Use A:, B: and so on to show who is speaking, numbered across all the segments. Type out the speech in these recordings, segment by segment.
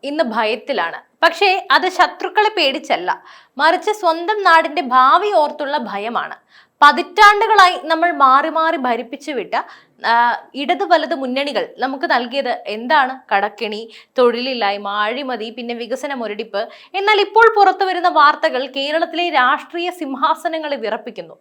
A: ഇന്ന് ഭയത്തിലാണ്. പക്ഷേ അത് ശത്രുക്കളെ പേടിച്ചല്ല, മറിച്ച് സ്വന്തം നാടിന്റെ ഭാവി ഓർത്തുള്ള ഭയമാണ്. പതിറ്റാണ്ടുകളായി നമ്മൾ മാറി മാറി ഭരിപ്പിച്ചു വിട്ട ഇടത് വലത് മുന്നണികൾ നമുക്ക് നൽകിയത് എന്താണ്? കടക്കെണി, തൊഴിലില്ലായ്മ, അഴിമതി, പിന്നെ വികസന മുരടിപ്പ്. എന്നാൽ ഇപ്പോൾ പുറത്തു വരുന്ന വാർത്തകൾ കേരളത്തിലെ രാഷ്ട്രീയ സിംഹാസനങ്ങളെ വിറപ്പിക്കുന്നു.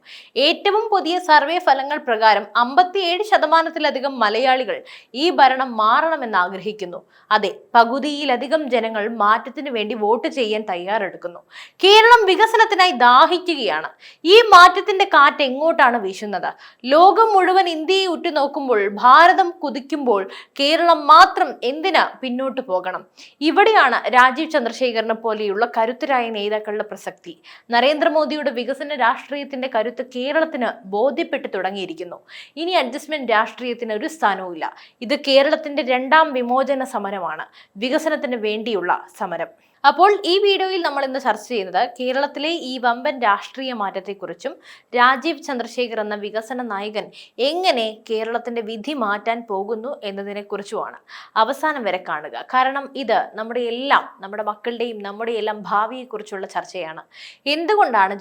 A: ഏറ്റവും പുതിയ സർവേ ഫലങ്ങൾ പ്രകാരം 57% മലയാളികൾ ഈ ഭരണം മാറണമെന്ന് ആഗ്രഹിക്കുന്നു. അതെ, പകുതിയിലധികം ജനങ്ങൾ മാറ്റത്തിന് വേണ്ടി വോട്ട് ചെയ്യാൻ തയ്യാറെടുക്കുന്നു. കേരളം വികസനത്തിനായി ദാഹിക്കുകയാണ്. ഈ മാറ്റത്തിന്റെ കാറ്റ് എങ്ങോട്ടാണ് വീശുന്നത്? ലോകം മുഴുവൻ ഇന്ത്യയെ ഉറ്റുനോക്കുമ്പോൾ, ഭാരതം കുതിക്കുമ്പോൾ കേരളം മാത്രം എന്തിന് പിന്നോട്ട് പോകണം? ഇവിടെയാണ് രാജീവ് ചന്ദ്രശേഖരനെ പോലെയുള്ള കരുത്തരായ നേതാക്കളുടെ പ്രസക്തി. നരേന്ദ്രമോദിയുടെ വികസന രാഷ്ട്രീയത്തിന്റെ കരുത്ത് കേരളത്തിന് ബോധ്യപ്പെട്ടു തുടങ്ങിയിരിക്കുന്നു. ഇനി അഡ്ജസ്റ്റ്മെന്റ് രാഷ്ട്രീയത്തിന് ഒരു സ്ഥാനവുമില്ല. ഇത് കേരളത്തിന്റെ രണ്ടാം വിമോചന സമരമാണ്, വികസനത്തിന് വേണ്ടിയുള്ള സമരം. അപ്പോൾ ഈ വീഡിയോയിൽ നമ്മൾ ഇന്ന് ചർച്ച ചെയ്യുന്നത് കേരളത്തിലെ ഈ വമ്പൻ രാഷ്ട്രീയ മാറ്റത്തെക്കുറിച്ചും രാജീവ് ചന്ദ്രശേഖർ എന്ന വികസന നായകൻ എങ്ങനെ കേരളത്തിന്റെ വിധി മാറ്റാൻ പോകുന്നു എന്നതിനെ കുറിച്ചുമാണ്. അവസാനം വരെ കാണുക, കാരണം ഇത് നമ്മുടെ മക്കളുടെയും നമ്മുടെ എല്ലാം ഭാവിയെക്കുറിച്ചുള്ള ചർച്ചയാണ്. എന്തുകൊണ്ടാണ്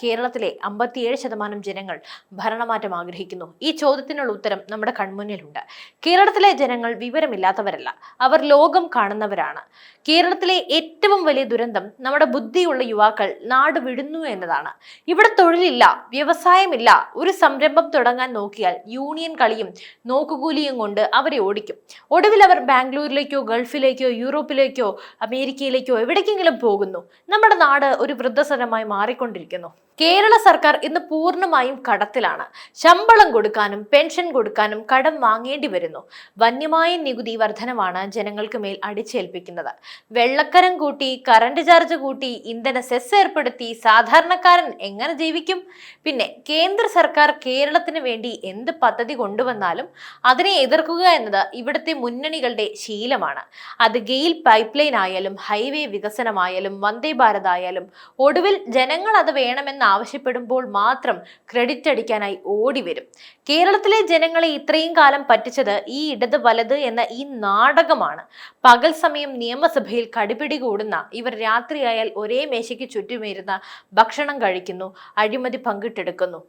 A: കേരളത്തിലെ 57% ജനങ്ങൾ ഭരണമാറ്റം ആഗ്രഹിക്കുന്നു? ഈ ചോദ്യത്തിനുള്ള ഉത്തരം നമ്മുടെ കൺമുന്നിലുണ്ട്. കേരളത്തിലെ ജനങ്ങൾ വിവരമില്ലാത്തവരല്ല, അവർ ലോകം കാണുന്നവരാണ്. കേരളത്തിലെ ഏറ്റവും വലിയ ദുരന്തം നമ്മുടെ ബുദ്ധിയുള്ള യുവാക്കൾ നാട് വിടുന്നു എന്നതാണ്. ഇവിടെ തൊഴിലില്ല, വ്യവസായമില്ല. ഒരു സംരംഭം തുടങ്ങാൻ നോക്കിയാൽ യൂണിയൻ കളിയും നോക്കുകൂലിയും കൊണ്ട് അവരെ ഓടിക്കും. ഒടുവിൽ അവർ ബാംഗ്ലൂരിലേക്കോ ഗൾഫിലേക്കോ യൂറോപ്പിലേക്കോ അമേരിക്കയിലേക്കോ എവിടേക്കെങ്കിലും പോകുന്നു. നമ്മുടെ നാട് ഒരു വൃദ്ധസദനമായി മാറിക്കൊണ്ടിരിക്കുന്നു. കേരള സർക്കാർ ഇന്ന് പൂർണ്ണമായും കടത്തിലാണ്. ശമ്പളം കൊടുക്കാനും പെൻഷൻ കൊടുക്കാനും കടം വാങ്ങേണ്ടി വരുന്നു. വന്യമായ നികുതി വർധനവാണ് ജനങ്ങൾക്ക് മേൽ അടിച്ചേൽപ്പിക്കുന്നത്. വെള്ളക്കരം കൂട്ടി, കറണ്ട് ചാർജ് കൂട്ടി, ഇന്ധന സെസ് ഏർപ്പെടുത്തി സാധാരണക്കാരൻ എങ്ങനെ ജീവിക്കും? പിന്നെ കേന്ദ്ര സർക്കാർ കേരളത്തിന് വേണ്ടി എന്ത് പദ്ധതി കൊണ്ടുവന്നാലും അതിനെ എതിർക്കുക എന്നത് ഇവിടുത്തെ മുന്നണികളുടെ ശീലമാണ്. അത് ഗെയിൽ പൈപ്പ് ലൈൻ ആയാലും ഹൈവേ വികസനമായാലും വന്ദേ ഭാരത് ആയാലും ഒടുവിൽ ജനങ്ങൾ അത് വേണമെന്ന് ആവശ്യപ്പെടുമ്പോൾ മാത്രം ക്രെഡിറ്റ് അടിക്കാനായി ഓടി വരും. കേരളത്തിലെ ജനങ്ങളെ ഇത്രയും കാലം പറ്റിച്ചത് ഈ ഇടത് വലത് എന്ന ഈ നാടകമാണ്. പകൽ സമയം നിയമസഭയിൽ കടിപിടി കൂടുന്ന ഇവർ രാത്രിയായാൽ ഒരേ മേശയ്ക്ക് ചുറ്റുമിരുന്ന ഭക്ഷണം കഴിക്കുന്നു, അഴിമതി പങ്കിട്ടെടുക്കുന്നു.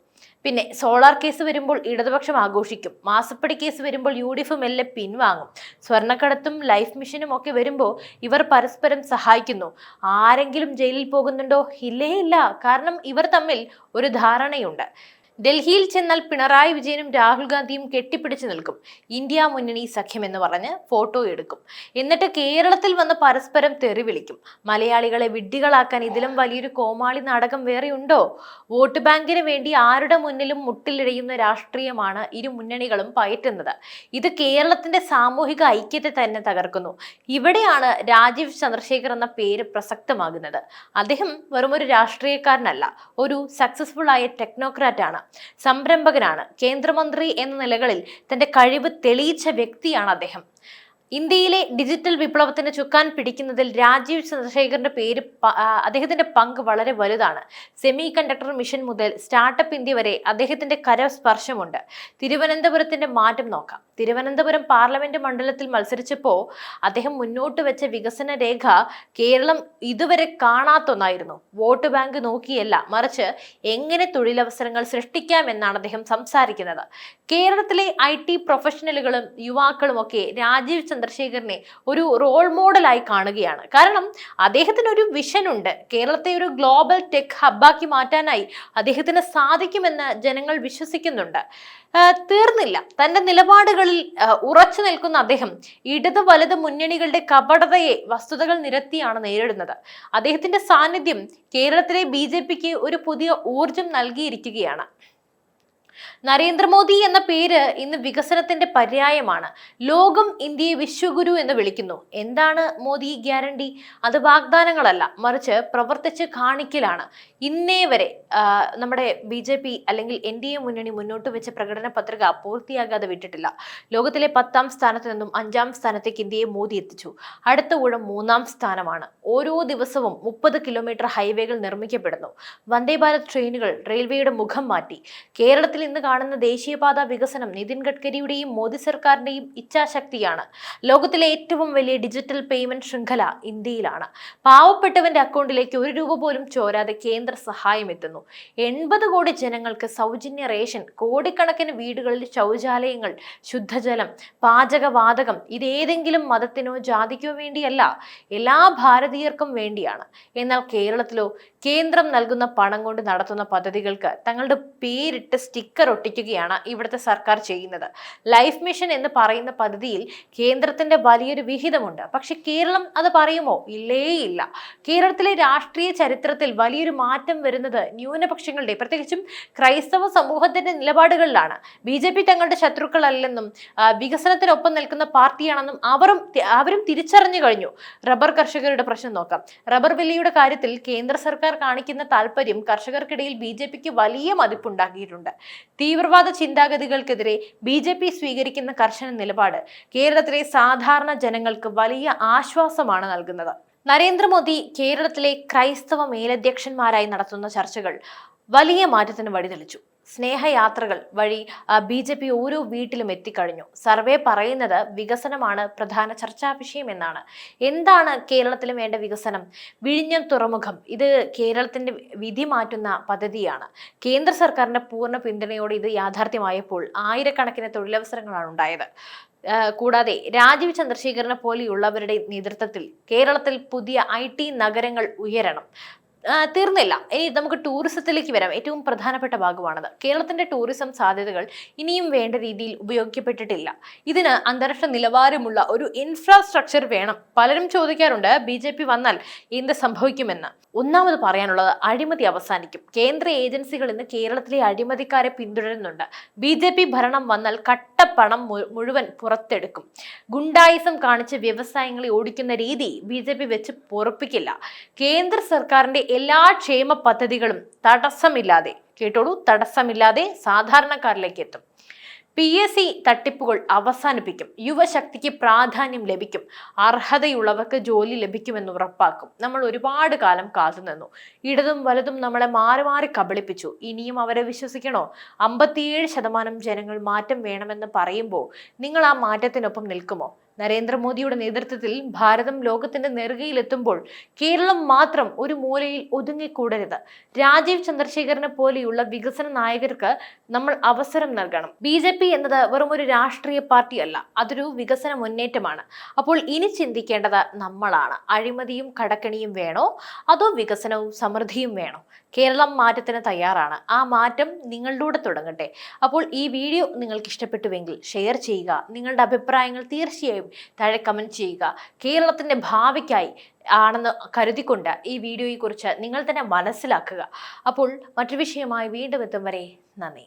A: പിന്നെ സോളാർ കേസ് വരുമ്പോൾ ഇടതുപക്ഷം ആഘോഷിക്കും, മാസപ്പടി കേസ് വരുമ്പോൾ UDF മെല്ലെ പിൻവാങ്ങും, സ്വർണ്ണക്കടത്തും ലൈഫ് മിഷനും ഒക്കെ വരുമ്പോൾ ഇവർ പരസ്പരം സഹായിക്കുന്നു. ആരെങ്കിലും ജയിലിൽ പോകുന്നുണ്ടോ? ഇല്ലേ ഇല്ല, കാരണം ഇവർ തമ്മിൽ ഒരു ധാരണയുണ്ട്. ഡൽഹിയിൽ ചെന്നാൽ പിണറായി വിജയനും രാഹുൽ ഗാന്ധിയും കെട്ടിപ്പിടിച്ചു നിൽക്കും. ഇന്ത്യ മുന്നണി സഖ്യം എന്ന് പറഞ്ഞ് ഫോട്ടോ എടുക്കും. എന്നിട്ട് കേരളത്തിൽ വന്ന് പരസ്പരം തെറി വിളിക്കും. മലയാളികളെ വിഡ്ഢികളാക്കാൻ ഇതിലും വലിയൊരു കോമാളി നാടകം വേറെയുണ്ടോ? വോട്ട് ബാങ്കിന് വേണ്ടി ആരുടെ മുന്നിലും മുട്ടിലിഴയുന്ന രാഷ്ട്രീയമാണ് ഇരു മുന്നണികളും പയറ്റുന്നത്. ഇത് കേരളത്തിന്റെ സാമൂഹിക ഐക്യത്തെ തന്നെ തകർക്കുന്നു. ഇവിടെയാണ് രാജീവ് ചന്ദ്രശേഖർ എന്ന പേര് പ്രസക്തമാകുന്നത്. അദ്ദേഹം വെറുമൊരു രാഷ്ട്രീയക്കാരനല്ല, ഒരു സക്സസ്ഫുൾ ആയ ടെക്നോക്രാറ്റ് ആണ്, സംരംഭകനാണ്. കേന്ദ്രമന്ത്രി എന്ന നിലകളിൽ തന്റെ കഴിവ് തെളിയിച്ച വ്യക്തിയാണ് അദ്ദേഹം. ഇന്ത്യയിലെ ഡിജിറ്റൽ വിപ്ലവത്തിന് ചുക്കാൻ പിടിക്കുന്നതിൽ രാജീവ് ചന്ദ്രശേഖറിന്റെ അദ്ദേഹത്തിന്റെ പങ്ക് വളരെ വലുതാണ്. സെമി കണ്ടക്ടർ മിഷൻ മുതൽ സ്റ്റാർട്ടപ്പ് ഇന്ത്യ വരെ അദ്ദേഹത്തിന്റെ കരസ്പർശമുണ്ട്. തിരുവനന്തപുരത്തിന്റെ മാറ്റം നോക്കാം. തിരുവനന്തപുരം പാർലമെന്റ് മണ്ഡലത്തിൽ മത്സരിച്ചപ്പോൾ അദ്ദേഹം മുന്നോട്ട് വെച്ച വികസന രേഖ കേരളം ഇതുവരെ കാണാത്തൊന്നായിരുന്നു. വോട്ട് ബാങ്ക് നോക്കിയല്ല, മറിച്ച് എങ്ങനെ തൊഴിലവസരങ്ങൾ സൃഷ്ടിക്കാമെന്നാണ് അദ്ദേഹം സംസാരിക്കുന്നത്. കേരളത്തിലെ IT പ്രൊഫഷണലുകളും യുവാക്കളും ഒക്കെ രാജീവ് ചന്ദ്രശേഖരനെ ഒരു റോൾ മോഡലായി കാണുകയാണ്. കാരണം അദ്ദേഹത്തിന് ഒരു വിഷൻ ഉണ്ട്. കേരളത്തെ ഒരു ഗ്ലോബൽ ടെക് ഹബ്ബാക്കി മാറ്റാനായി അദ്ദേഹത്തിന് സാധിക്കുമെന്ന് ജനങ്ങൾ വിശ്വസിക്കുന്നുണ്ട്. തീർന്നില്ല, തന്റെ നിലപാടുകളിൽ ഉറച്ചു നിൽക്കുന്ന അദ്ദേഹം ഇടത് വലത് മുന്നണികളുടെ കപടതയെ വസ്തുതകൾ നിരത്തിയാണ് നേരിടുന്നത്. അദ്ദേഹത്തിന്റെ സാന്നിധ്യം കേരളത്തിലെ BJPക്ക് ഒരു പുതിയ ഊർജം നൽകിയിരിക്കുകയാണ്. നരേന്ദ്രമോദി എന്ന പേര് ഇന്ന് വികസനത്തിന്റെ പര്യായമാണ്. ലോകം ഇന്ത്യയെ വിശ്വഗുരു എന്ന് വിളിക്കുന്നു. എന്താണ് മോദി ഗ്യാരണ്ടി? അത് വാഗ്ദാനങ്ങളല്ല, മറിച്ച് പ്രവർത്തിച്ച് കാണിക്കലാണ്. ഇന്നേ വരെ നമ്മുടെ BJP അല്ലെങ്കിൽ NDA മുന്നണി മുന്നോട്ട് വെച്ച പ്രകടന പത്രിക പൂർത്തിയാകാതെ വിട്ടിട്ടില്ല. ലോകത്തിലെ 10ാം സ്ഥാനത്ത് നിന്നും 5ാം സ്ഥാനത്തേക്ക് ഇന്ത്യയെ മോദി എത്തിച്ചു. അടുത്ത ഊഴം 3ാം സ്ഥാനമാണ്. ഓരോ ദിവസവും 30 കിലോമീറ്റർ ഹൈവേകൾ നിർമ്മിക്കപ്പെടുന്നു. വന്ദേ ഭാരത് ട്രെയിനുകൾ റെയിൽവേയുടെ മുഖം മാറ്റി. കേരളത്തിൽ ഇന്ന് കാണുന്ന ദേശീയപാത വികസനം നിതിൻ ഗഡ്കരിയുടെയും മോദി സർക്കാരിന്റെയും ഇച്ഛാശക്തിയാണ്. ലോകത്തിലെ ഏറ്റവും വലിയ ഡിജിറ്റൽ പേയ്മെന്റ് ശൃംഖല ഇന്ത്യയിലാണ്. പാവപ്പെട്ടവന്റെ അക്കൗണ്ടിലേക്ക് 1 രൂപ പോലും ചോരാതെ കേന്ദ്ര സഹായം എത്തുന്നു. 80 കോടി ജനങ്ങൾക്ക് സൗജന്യ റേഷൻ, കോടിക്കണക്കിന് വീടുകളിൽ ശൗചാലയങ്ങൾ, ശുദ്ധജലം, പാചകവാതകം. ഇതേതെങ്കിലും മതത്തിനോ ജാതിക്കോ വേണ്ടിയല്ല, എല്ലാ ഭാരതീയർക്കും വേണ്ടിയാണ്. എന്നാൽ കേരളത്തിലോ കേന്ദ്രം നൽകുന്ന പണം കൊണ്ട് നടത്തുന്ന പദ്ധതികൾക്ക് തങ്ങളുടെ പേരിട്ട് സ്റ്റിക്കർ ഒട്ടിക്കുകയാണ് ഇവിടുത്തെ സർക്കാർ ചെയ്യുന്നത്. ലൈഫ് മിഷൻ എന്ന് പറയുന്ന പദ്ധതിയിൽ കേന്ദ്രത്തിന്റെ വലിയൊരു വിഹിതമുണ്ട്. പക്ഷെ കേരളം അത് പറയുമോ? ഇല്ല. കേരളത്തിലെ രാഷ്ട്രീയ ചരിത്രത്തിൽ വലിയൊരു മാറ്റം വരുന്നത് ന്യൂനപക്ഷങ്ങളുടെ, പ്രത്യേകിച്ചും ക്രൈസ്തവ സമൂഹത്തിന്റെ നിലപാടുകളിലാണ്. BJP തങ്ങളുടെ ശത്രുക്കളല്ലെന്നും വികസനത്തിനൊപ്പം നിൽക്കുന്ന പാർട്ടിയാണെന്നും അവരും തിരിച്ചറിഞ്ഞു കഴിഞ്ഞു. റബ്ബർ കർഷകരുടെ പ്രശ്നം നോക്കാം. റബ്ബർ വിലയുടെ കാര്യത്തിൽ കേന്ദ്ര സർക്കാർ കാണിക്കുന്ന താല്പര്യം കർഷകർക്കിടയിൽ BJPക്ക് വലിയ മതിപ്പുണ്ടാക്കിയിട്ടുണ്ട്. തീവ്രവാദ ചിന്താഗതികൾക്കെതിരെ BJP സ്വീകരിക്കുന്ന കർശന നിലപാട് കേരളത്തിലെ സാധാരണ ജനങ്ങൾക്ക് വലിയ ആശ്വാസമാണ് നൽകുന്നത്. നരേന്ദ്രമോദി കേരളത്തിലെ ക്രൈസ്തവ മേലധ്യക്ഷന്മാരായി നടത്തുന്ന ചർച്ചകൾ വലിയ മാറ്റത്തിന് വഴിതെളിച്ചു. സ്നേഹയാത്രകൾ വഴി BJP ഓരോ വീട്ടിലും എത്തിക്കഴിഞ്ഞു. സർവേ പറയുന്നത് വികസനമാണ് പ്രധാന ചർച്ചാ വിഷയം എന്നാണ്. എന്താണ് കേരളത്തിലും വേണ്ട വികസനം? വിഴിഞ്ഞം തുറമുഖം, ഇത് കേരളത്തിന്റെ വിധി മാറ്റുന്ന പദ്ധതിയാണ്. കേന്ദ്ര സർക്കാരിന്റെ പൂർണ്ണ പിന്തുണയോടെ ഇത് യാഥാർത്ഥ്യമായപ്പോൾ ആയിരക്കണക്കിന് തൊഴിലവസരങ്ങളാണ് ഉണ്ടായത്. കൂടാതെ രാജീവ് ചന്ദ്രശേഖരനെ പോലെയുള്ളവരുടെ നേതൃത്വത്തിൽ കേരളത്തിൽ പുതിയ IT നഗരങ്ങൾ ഉയരണം. തീർന്നില്ല, ഇനി നമുക്ക് ടൂറിസത്തിലേക്ക് വരാം. ഏറ്റവും പ്രധാനപ്പെട്ട ഭാഗമാണത്. കേരളത്തിന്റെ ടൂറിസം സാധ്യതകൾ ഇനിയും വേണ്ട രീതിയിൽ ഉപയോഗിക്കപ്പെട്ടിട്ടില്ല. ഇതിന് അന്താരാഷ്ട്ര നിലവാരമുള്ള ഒരു ഇൻഫ്രാസ്ട്രക്ചർ വേണം. പലരും ചോദിക്കാറുണ്ട് BJP വന്നാൽ എന്ത് സംഭവിക്കുമെന്ന്. ഒന്നാമത് പറയാനുള്ളത്, അഴിമതി അവസാനിക്കും. കേന്ദ്ര ഏജൻസികൾ ഇന്ന് കേരളത്തിലെ അഴിമതിക്കാരെ പിന്തുടരുന്നുണ്ട്. BJP ഭരണം വന്നാൽ കട്ടപ്പണം മുഴുവൻ പുറത്തെടുക്കും. ഗുണ്ടായിസം കാണിച്ച് വ്യവസായങ്ങളെ ഓടിക്കുന്ന രീതി BJP വെച്ച് പൊറപ്പിക്കില്ല. കേന്ദ്ര സർക്കാരിന്റെ എല്ലാ ക്ഷേമ പദ്ധതികളും തടസ്സമില്ലാതെ, കേട്ടോളൂ, തടസ്സമില്ലാതെ സാധാരണക്കാരിലേക്ക് എത്തും. PSC തട്ടിപ്പുകൾ അവസാനിപ്പിക്കും. യുവശക്തിക്ക് പ്രാധാന്യം ലഭിക്കും. അർഹതയുള്ളവർക്ക് ജോലി ലഭിക്കുമെന്ന് ഉറപ്പാക്കും. നമ്മൾ ഒരുപാട് കാലം കാത്തുനിന്നു. ഇടതും വലതും നമ്മളെ മാറി മാറി കബളിപ്പിച്ചു. ഇനിയും അവരെ വിശ്വസിക്കണോ? 57% ജനങ്ങൾ മാറ്റം വേണമെന്ന് പറയുമ്പോൾ നിങ്ങൾ ആ മാറ്റത്തിനൊപ്പം നിൽക്കുമോ? നരേന്ദ്രമോദിയുടെ നേതൃത്വത്തിൽ ഭാരതം ലോകത്തിന്റെ നെറുകയിലെത്തുമ്പോൾ കേരളം മാത്രം ഒരു മൂലയിൽ ഒതുങ്ങിക്കൂടരുത്. രാജീവ് ചന്ദ്രശേഖരനെ പോലെയുള്ള വികസന നായകർക്ക് നമ്മൾ അവസരം നൽകണം. BJP എന്നത് വെറും ഒരു രാഷ്ട്രീയ പാർട്ടിയല്ല, അതൊരു വികസന മുന്നേറ്റമാണ്. അപ്പോൾ ഇനി ചിന്തിക്കേണ്ടത് നമ്മളാണ്. അഴിമതിയും കടക്കണിയും വേണോ, അതോ വികസനവും സമൃദ്ധിയും വേണോ? കേരളം മാറ്റത്തിന് തയ്യാറാണ്. ആ മാറ്റം നിങ്ങളിലൂടെ തുടങ്ങട്ടെ. അപ്പോൾ ഈ വീഡിയോ നിങ്ങൾക്ക് ഇഷ്ടപ്പെട്ടുവെങ്കിൽ ഷെയർ ചെയ്യുക. നിങ്ങളുടെ അഭിപ്രായങ്ങൾ തീർച്ചയായും താഴെ കമന്റ് ചെയ്യുക. കേരളത്തിന്റെ ഭാവിക്കായി ആണെന്ന് കരുതിക്കൊണ്ട് ഈ വീഡിയോയെക്കുറിച്ച് നിങ്ങൾ തന്നെ മനസ്സിലാക്കുക. അപ്പോൾ മറ്റൊരു വിഷയമായി വീണ്ടും എത്തും വരെ നന്ദി.